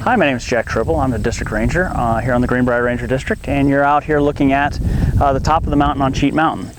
Hi, my name is Jack Tribble. I'm the District Ranger here on the Greenbrier Ranger District, and you're out here looking at the top of the mountain on Cheat Mountain.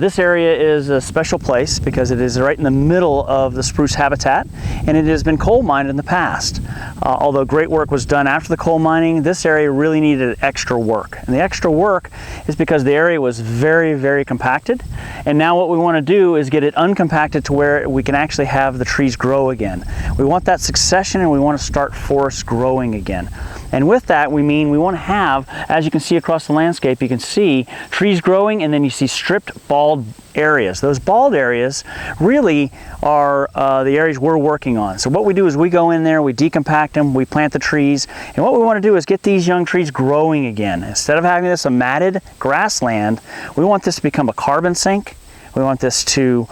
This area is a special place because it is right in the middle of the spruce habitat, and it has been coal mined in the past. Although great work was done after the coal mining, this area really needed extra work. And the extra work is because the area was very, very compacted. And now what we want to do is get it uncompacted to where we can actually have the trees grow again. We want that succession, and we want to start forests growing again. And with that, we mean we want to have, as you can see across the landscape, you can see trees growing, and then you see stripped, bald areas. Those bald areas really are the areas we're working on. So what we do is we go in there, we decompact them, we plant the trees, and what we want to do is get these young trees growing again. Instead of having this a matted grassland, we want this to become a carbon sink. We want this to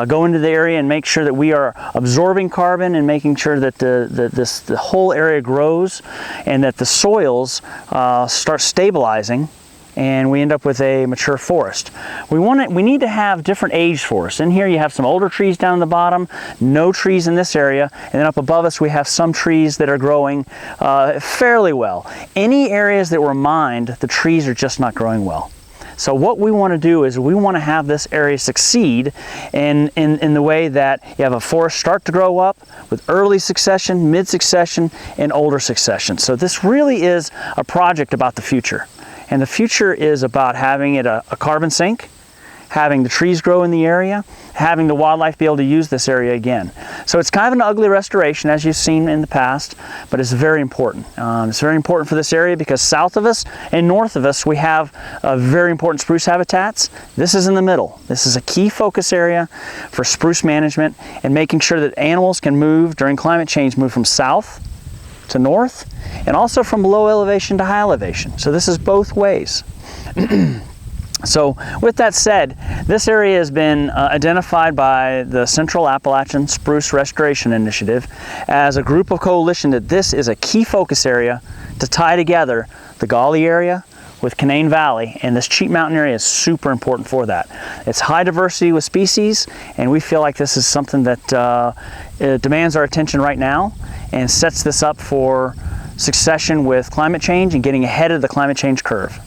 go into the area and make sure that we are absorbing carbon and making sure that the whole area grows and that the soils start stabilizing, and we end up with a mature forest. We need to have different age forests. In here you have some older trees down the bottom, no trees in this area, and then up above us we have some trees that are growing fairly well. Any areas that were mined, the trees are just not growing well. So what we want to do is we want to have this area succeed in the way that you have a forest start to grow up with early succession, mid-succession, and older succession. So this really is a project about the future. And the future is about having it a carbon sink, having the trees grow in the area, having the wildlife be able to use this area again. So it's kind of an ugly restoration, as you've seen in the past, but it's very important. It's very important for this area because south of us and north of us we have very important spruce habitats. This is in the middle. This is a key focus area for spruce management and making sure that animals can move during climate change, move from south to north, and also from low elevation to high elevation. So this is both ways. So with that said, this area has been identified by the Central Appalachian Spruce Restoration Initiative as a group of coalition that this is a key focus area to tie together the Gauley area with Canaan Valley, and this Cheat Mountain area is super important for that. It's high diversity with species, and we feel like this is something that demands our attention right now and sets this up for succession with climate change and getting ahead of the climate change curve.